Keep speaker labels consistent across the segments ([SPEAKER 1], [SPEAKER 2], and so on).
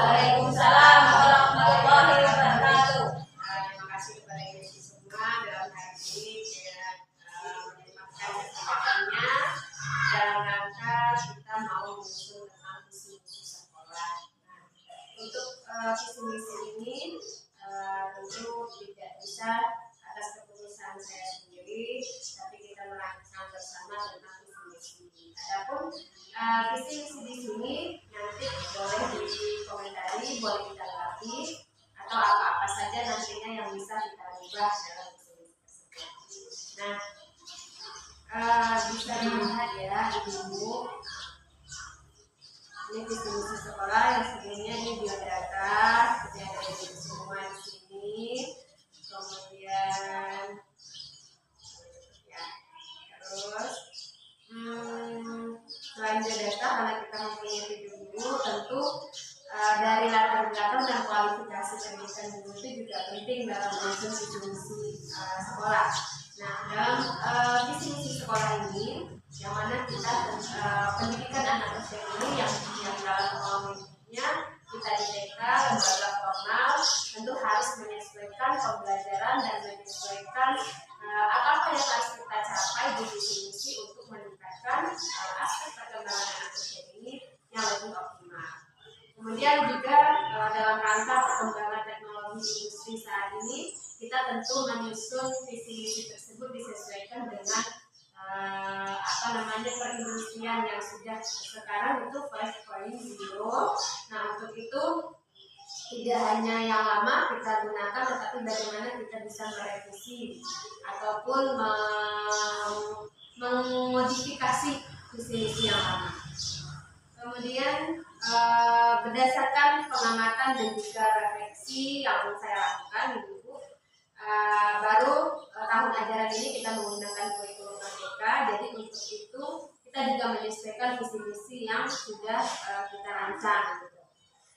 [SPEAKER 1] Waalaikumsalam warahmatullahi wabarakatuh.
[SPEAKER 2] Terima kasih kepada ibu semua dalam hari ini saya menyempatkan kesempatannya dalam rangka kita mau menyusun tentang visi misi sekolah. Nah, untuk visi misi ini tentu tidak bisa atas keputusan saya sendiri, tapi kita merancang bersama tentang visi misi. Adapun visi misi di sini nanti boleh dikomentari, boleh kita latih atau apa-apa saja nantinya yang bisa kita ubah dalam visi misi tersebut. Nah, bisa dilihat ya ibu-ibu, ini visi misi sekolah yang sebelumnya ini biodata, jadi ada ibu semua di sini. Kemudian ya, terus selain biodata, karena kita mempunyai video, tentu dari latar belakang dan kualifikasi pendidikan guru itu juga penting dalam menyusun visi misi sekolah. Nah, dalam visi misi sekolah ini, yang mana kita pendidikan anak usia ini yang dalam pengalamannya kita di TK, lembaga formal, tentu harus menyesuaikan pembelajaran dan menyesuaikan apa yang harus kita capai di visi misi untuk meningkatkan aspek perkembangan anak usia ini yang lebih optimal. Kemudian juga dalam rangka perkembangan teknologi industri saat ini, kita tentu menyusun visi misi tersebut disesuaikan dengan perindustrian yang sudah sekarang itu 5.0. Nah, untuk itu tidak hanya yang lama kita gunakan, tetapi bagaimana kita bisa merevisi ataupun memodifikasi visi misi yang lama. Kemudian berdasarkan pengamatan dan juga refleksi yang saya lakukan, ibu-ibu, baru tahun ajaran ini kita menggunakan kurikulum Merdeka. Jadi untuk itu kita juga menyesuaikan visi misi yang sudah kita rancang.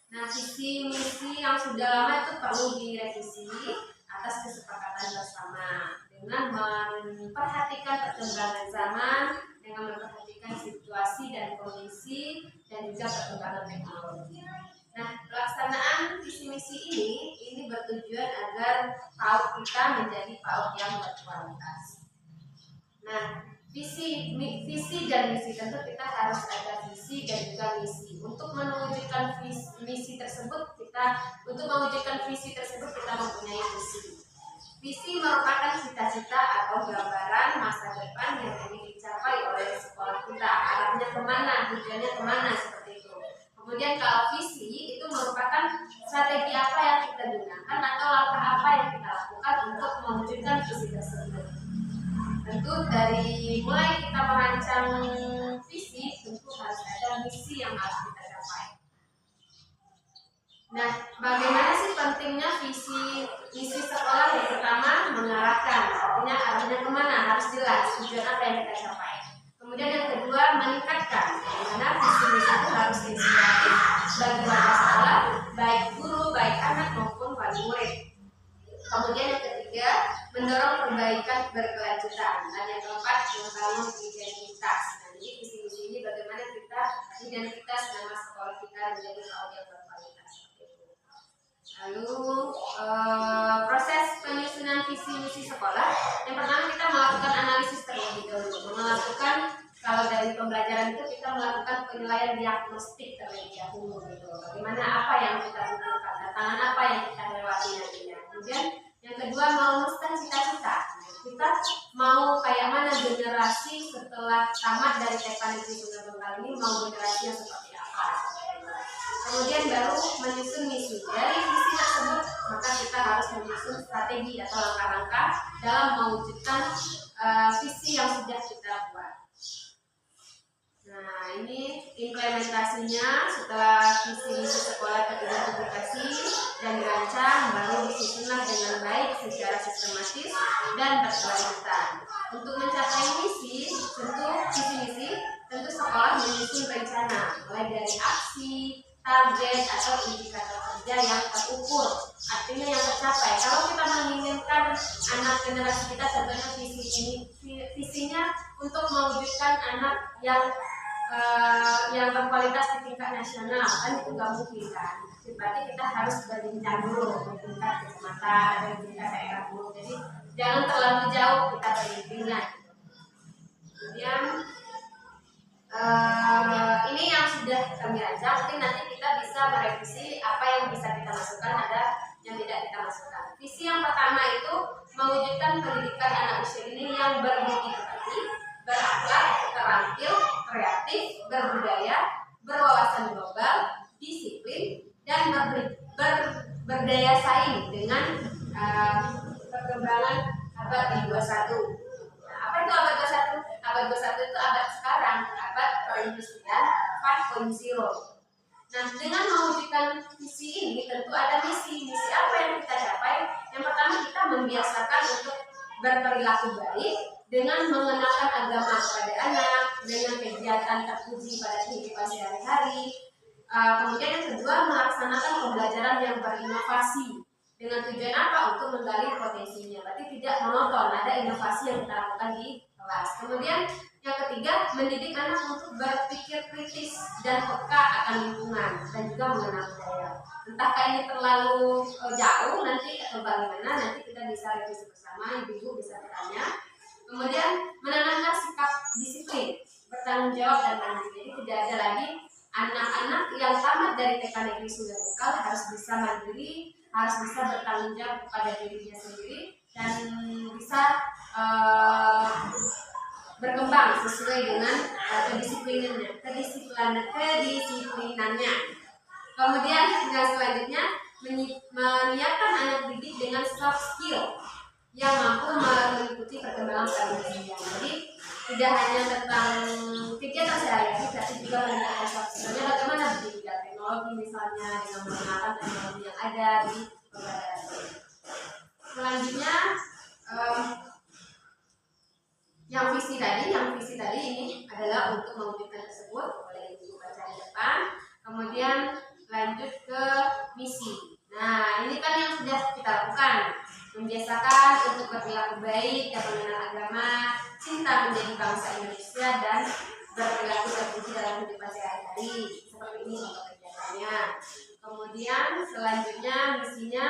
[SPEAKER 2] Nah, visi misi yang sudah lama itu perlu direvisi atas kesepakatan bersama dengan memperhatikan perkembangan zaman, dengan memperhatikan situasi dan kondisi dan juga perkembangan teknologi. Nah, pelaksanaan visi misi ini bertujuan agar PAUD kita menjadi PAUD yang berkualitas. Nah, visi dan misi, tentu kita harus ada visi dan juga misi. Untuk mewujudkan visi tersebut kita mempunyai visi. Visi merupakan cita-cita atau gambaran masa depan yang ingin dicapai oleh sekolah kita. Arahnya kemana, tujuannya kemana, seperti itu. Kemudian kalau visi itu merupakan strategi apa yang kita gunakan atau langkah apa yang kita lakukan untuk mewujudkan visi tersebut. Tentu dari mulai kita merancang visi, tentu harus ada misi yang harus kita capai. Nah, bagaimana sih pentingnya misi sekolah? Yang pertama, mengarahkan, artinya arahnya kemana, harus jelas tujuan apa yang kita capai. Kemudian yang kedua, meningkatkan, dimana visi misi itu harus inspiratif bagi warga sekolah, baik guru, baik anak maupun wali murid. Kemudian yang ketiga, mendorong perbaikan berkelanjutan. Dan yang keempat, membangun identitas. Nah, jadi visi misi ini bagaimana kita identitas nama sekolah kita menjadi PAUD yang berkualitas. Lalu proses penyusunan visi misi sekolah, yang pertama kita melakukan analisis terlebih dahulu. Kalau dari pembelajaran itu kita melakukan penilaian diagnostik terlebih dahulu gitu. Bagaimana apa yang kita butuhkan, tantangan apa yang kita lewati nantinya. Kemudian yang kedua, merumuskan cita-cita. Kita mau kayak mana generasi setelah tamat dari TK Negeri Sungai Bengal ini, mau generasi yang seperti apa. Kemudian baru menyusun misi. Dari visi tersebut maka kita harus menyusun strategi atau langkah-langkah dalam mewujudkan visi yang sudah kita buat. Nah, ini implementasinya setelah visi misi sekolah teridentifikasi dan dirancang, baru disusunlah dengan baik secara sistematis dan berkelanjutan. Untuk mencapai visi misi, tentu sekolah menyusun rencana mulai dari aksi, target atau indikator kerja yang terukur, artinya yang tercapai. Kalau kita menginginkan anak generasi kita, contohnya visinya untuk mewujudkan anak yang berkualitas di tingkat nasional, kan itu nggak mungkin kan. berarti kita harus berbincang dulu di tingkat kecamatan atau di tingkat daerah dulu. Jadi jangan terlalu jauh kita berbincangnya. Kemudian ini yang sudah kami rancang, mungkin nanti kita bisa merevisi apa yang bisa kita masukkan, ada yang tidak kita masukkan. Visi yang pertama itu mewujudkan pendidikan anak usia ini yang berbudi pekerti, berakhlak, terampil, kreatif, berbudaya, berwawasan global, disiplin, dan berdaya saing dengan perkembangan abad 21. Nah, apa itu abad 21? Abad 21 itu abad sekarang, abad perindustrian 4.0. Nah, dengan mewujudkan visi ini tentu ada misi. Misi apa yang kita capai? Yang pertama, kita membiasakan untuk berperilaku baik dengan mengenalkan agama kepada anak, dengan kegiatan terpuji pada kehidupan sehari-hari. Kemudian yang kedua, melaksanakan pembelajaran yang berinovasi. Dengan tujuan apa? Untuk menggali potensinya. Berarti tidak monoton, ada inovasi yang kita lakukan di kelas. Kemudian yang ketiga, mendidik anak untuk berpikir kritis dan peka akan lingkungan dan juga mengenal budaya. Entahkah ini terlalu jauh nanti atau bagaimana, nanti kita bisa revisi bersama, ibu-ibu bisa bertanya. Kemudian menanamkan sikap disiplin, bertanggung jawab dan mandiri. Jadi tidak ada lagi anak-anak yang tamat dari TK Negeri Sunda harus bisa mandiri, harus bisa bertanggung jawab kepada dirinya sendiri dan bisa berkembang sesuai dengan kedisiplinannya. Kemudian yang selanjutnya menyiapkan anak didik dengan soft skill yang mampu mengikuti perkembangan teknologi. Jadi tidak hanya tentang kegiatan sehari-hari, tapi juga mengenai soft skill-nya bagaimana di bidang teknologi misalnya dengan menggunakan teknologi yang ada di pembelajaran. Selanjutnya yang visi tadi ini adalah untuk mewujudkan tersebut, boleh ibu baca di depan. Kemudian lanjut ke misi. Nah, ini kan yang sudah kita lakukan, membiasakan untuk berperilaku baik dan mengenal agama, cinta menjadi bangsa Indonesia dan berperilaku terpuji dalam kehidupan sehari-hari. Seperti ini contoh kegiatannya. Kemudian selanjutnya misinya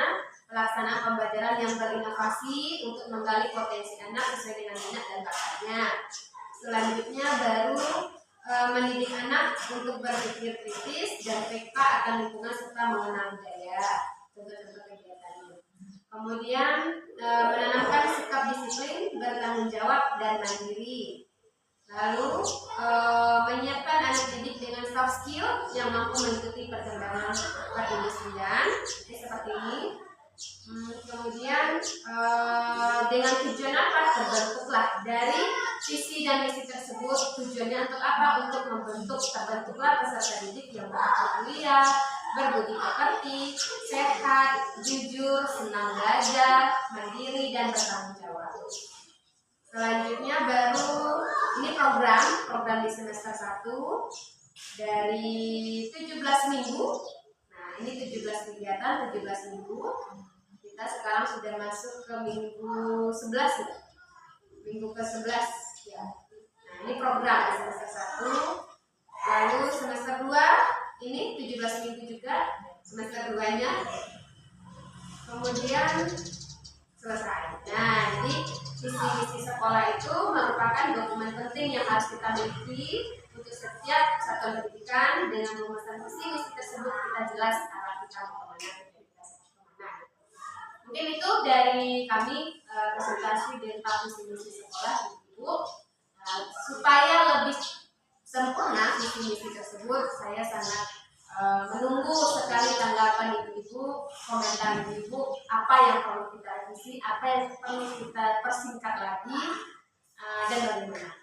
[SPEAKER 2] pelaksanaan pembelajaran yang berinovasi untuk menggali potensi anak sesuai dengan minat dan bakatnya. Selanjutnya baru mendidik anak untuk berpikir kritis dan peka akan lingkungan serta mengenal budaya. Contoh-contoh kegiatannya. Kemudian menanamkan sikap disiplin, bertanggung jawab dan mandiri. Lalu menyiapkan anak didik dengan soft skill yang mampu mengikuti perkembangan perindustrian seperti ini. Kemudian dengan tujuan apa? Terbentuklah dari visi dan misi tersebut. Tujuannya untuk apa? Untuk terbentuklah peserta didik yang mulia, berbudi pekerti, sehat, jujur, senang belajar, mandiri dan bertanggung jawab. Selanjutnya baru ini program di semester 1 dari 17 minggu. Nah, ini 17 kegiatan, 17 minggu. Kita sekarang sudah masuk ke minggu 11 ya. Minggu ke-11 ya. Nah, ini program di semester 1. Lalu semester 2 ini 17 minggu juga, semester 2-nya. Kemudian selesai. Nah, jadi visi-misi sekolah itu merupakan dokumen penting yang harus kita miliki untuk setiap satuan pendidikan. Dengan memesan visi-misi tersebut kita jelas arah kita mau kemana. Mungkin itu dari kami presentasi tentang visi-misi sekolah Ibu. Supaya lebih sempurna visi-misi tersebut, saya sangat menunggu sekali tanggapan ibu-ibu, komentar ibu-ibu, apa yang perlu kita revisi, apa yang perlu kita persingkat lagi, dan bagaimana.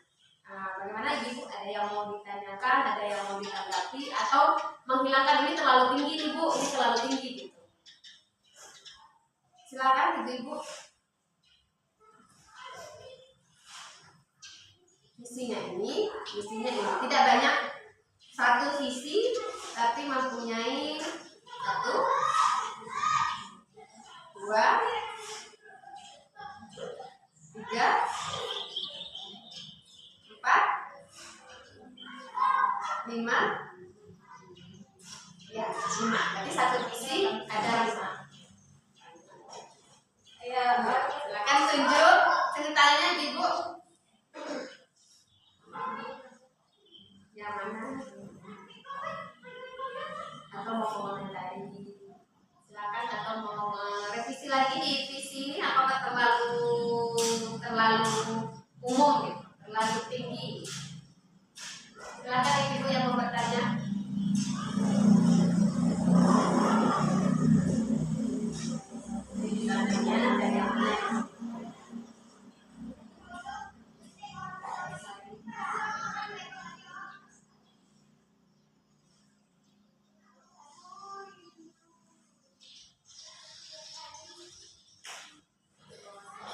[SPEAKER 2] Bagaimana ibu, ada yang mau ditanyakan, ada yang mau ditanggapi, atau menghilangkan ini terlalu tinggi ibu, ini terlalu tinggi gitu. Silakan ibu-ibu. Visinya ini tidak banyak, satu visi tapi mempunyai 1, 2, 3, 4, 5, ya 5. Jadi satu visi ini apakah terlalu umum gitu, terlalu tinggi? Silakan ibu yang mau bertanya. Tanyanya dari mana?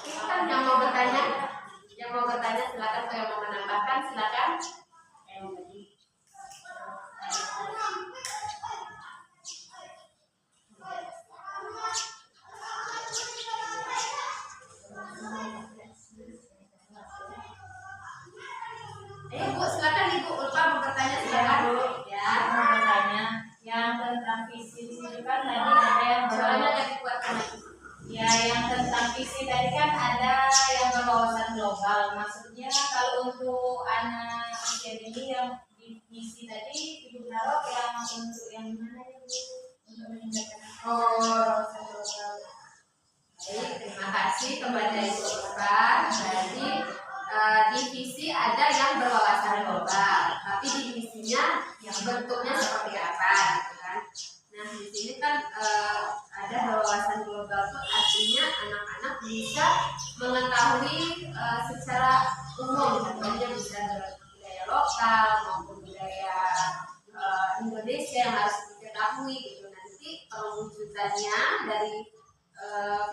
[SPEAKER 2] Silakan yang mau bertanya, silakan. Saya mau menambahkan, silakan. Bu, silakan ibu. Lupa mau bertanya, silakan.
[SPEAKER 1] Ya, mau bertanya yang tentang visi di sini kan tadi ada yang
[SPEAKER 2] Soalnya ada dikuatkan lagi.
[SPEAKER 1] ya, yang tentang visi tadi kan ada yang berwawasan global. Maksudnya kalau untuk anak usia dini yang di visi tadi Ibu taruh yang untuk yang mana ya Bu? Untuk meningkatkan wawasan global.
[SPEAKER 2] Baik, terima kasih kepada Ibu Ulfa. Jadi divisi ada yang berwawasan global, tapi divisinya yang bentuknya seperti apa, gitu kan? Nah, di sini kan ada berwawasan global itu artinya anak-anak bisa mengetahui secara umum, contohnya bisa budaya lokal maupun budaya Indonesia yang harus diketahui gitu. Nanti perwujudannya dari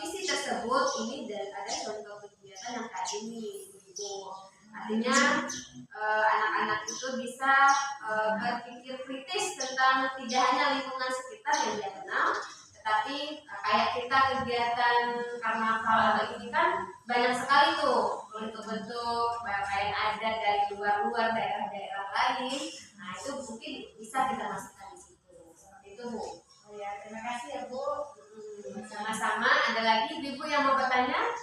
[SPEAKER 2] visi tersebut ini dan ada contoh kegiatan yang kayak ini, Ibu. Artinya anak-anak itu bisa berpikir kritis tentang tidak hanya lingkungan sekitar yang dia kenal, tetapi kayak kita kegiatan karnaval ini kan banyak sekali tuh bentuk-bentuk pakaian adat dari luar-luar daerah-daerah lain. Nah, itu mungkin bisa kita masukkan di situ. Seperti itu, Bu.
[SPEAKER 1] Oh ya, terima kasih ya Bu.
[SPEAKER 2] Sama-sama. Ada lagi ibu yang mau bertanya?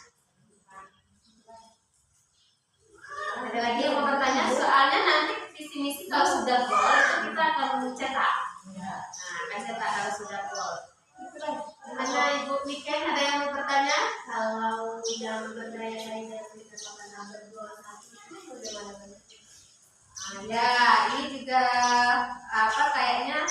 [SPEAKER 2] Ada lagi yang mau bertanya? Soalnya nanti visi misi kalau sudah goal itu kita akan cetak. Nah, akan cetak kalau sudah goal. Ada Ibu Miken, ada yang mau bertanya?
[SPEAKER 1] Kalau yang berdaya dari kita pernah bergoal itu bagaimana?
[SPEAKER 2] Ya, ini juga kayaknya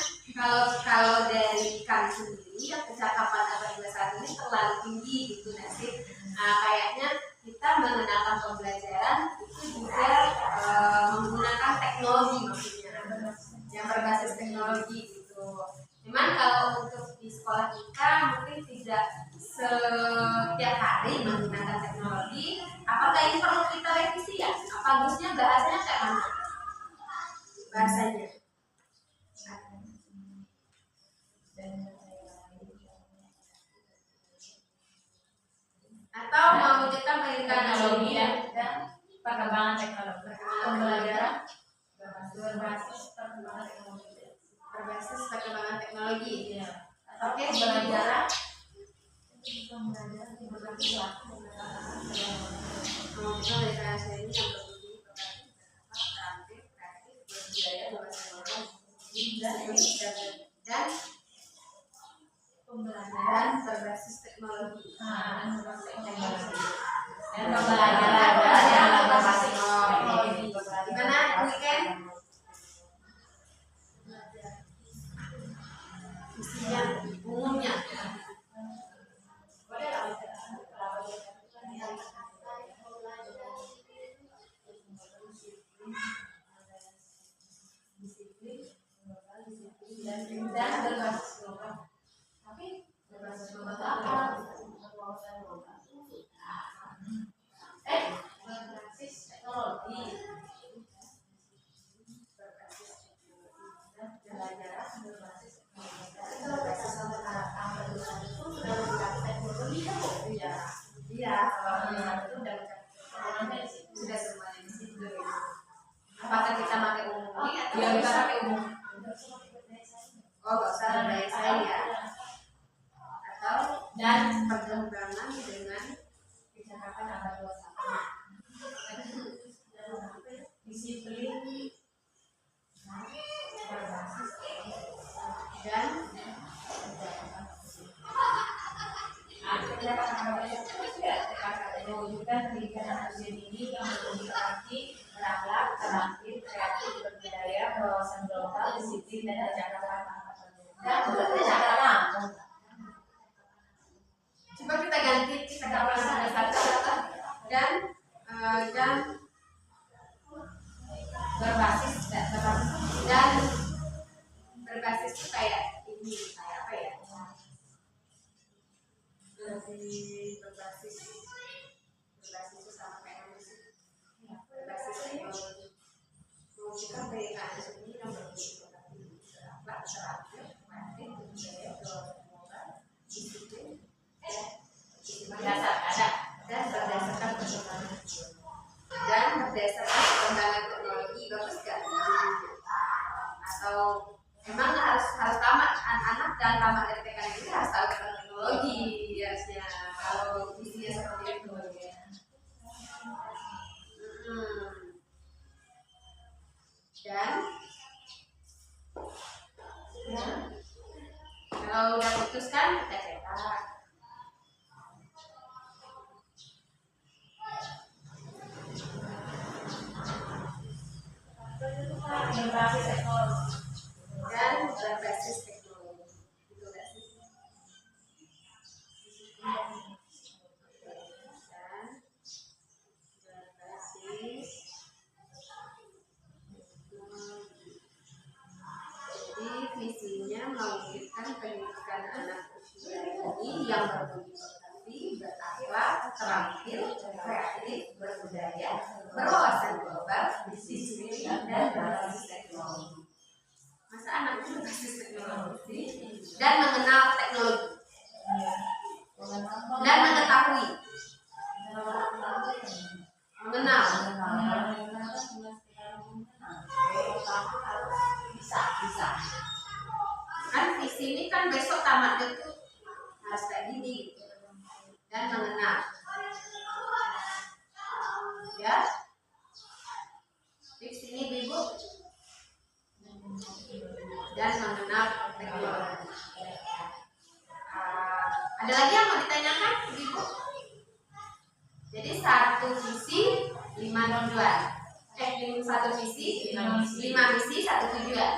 [SPEAKER 2] kalau dari kami sendiri yang kecakapan abad 21 ini terlalu tinggi gitu sih. Kayaknya kita mengenalkan pembelajaran itu juga menggunakan teknologi, maksudnya yang berbasis teknologi gitu. Cuman kalau untuk di sekolah kita mungkin tidak setiap hari menggunakan teknologi. Apakah ini perlu kita revisi ya? Apa bagusnya bahasanya kayak mana? Bahasanya atau mewujudkan pendidikan
[SPEAKER 1] Teknologi dan perkembangan teknologi. Pembelajaran berbasis perkembangan
[SPEAKER 2] teknologi.
[SPEAKER 1] Ya.
[SPEAKER 2] Oke,
[SPEAKER 1] Pembelajaran
[SPEAKER 2] dan pembelajaran berbasis teknologi.
[SPEAKER 1] Dan pembelajaran berbasis teknologi.
[SPEAKER 2] Gimana, Weekend? Isinya umumnya. Dan berbasis global. Tapi berbasis global apa? Berbasis teknologi. Belajar berbasis teknologi. Iya, itu sudah semuanya di situ. Apakah kita pakai umum? Iya, kita pakai umum. Oh, nggak usah dari saya ya. Atau dan perkembangan dengan kecakapan abad 21. Disiplin berbasis dan
[SPEAKER 1] mewujudkan pendidikan anak usia dini yang bertumbuh arti, berakhlak, terampil, kreatif, berbudaya, berwawasan global, disiplin, dan berjangka panjang. Dan berjangka panjang.
[SPEAKER 2] Coba kita ganti, kita gambar satu dan berbasis itu kayak ini, kayak apa ya? Berbasis itu sama kayak apa sih? Berbasis teknologi. Mewujudkan pendidikan sendiri yang berbasis terampil, kreatif, berbudaya, berwawasan, disiplin, dan berdasarkan perkembangan teknologi. Bagus gak? Atau emang harus tamat anak dan tamat dari TK itu harus tahu tentang teknologi harusnya, kalau visinya seperti itu ya. Dan kalau udah putuskan kita cetak.
[SPEAKER 1] Berbasis teknologi.
[SPEAKER 2] Dan berbasis teknologi. Itu enggak sih? Dan berbasis teknologi. Jadi visinya mewujudkan pendidikan anak usia dini yang berbudi berakhlak, terampil, kreatif, berbudaya, berwawasan global, disiplin, dan berbasis teknologi. Masa anak itu berbasis teknologi dan mengenal teknologi dan mengetahui mengenal bisa kan visi ini kan besok tamatnya tuh harus kayak gini dan mengenal ya. Di sini ibu dan mengenal teknologi. Ada lagi yang mau ditanyakan ibu? Jadi satu visi 5 tujuan. Satu visi 5 misi 1 tujuan.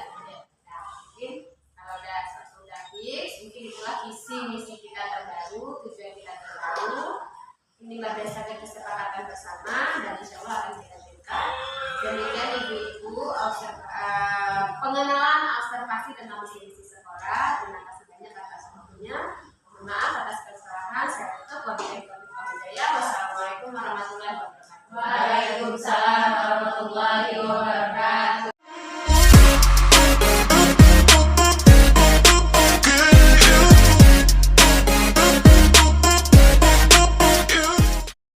[SPEAKER 2] Nah, mungkin kalau sudah fix, mungkin itulah visi misi kita terbaru, tujuan kita terbaru. Ini berdasarkan kesepakatan bersama dan insya Allah akan kita lakukan. Demikian ibu-ibu pengenalan observasi tentang misi sekolah. Terima kasih banyak atas waktunya. Mohon maaf atas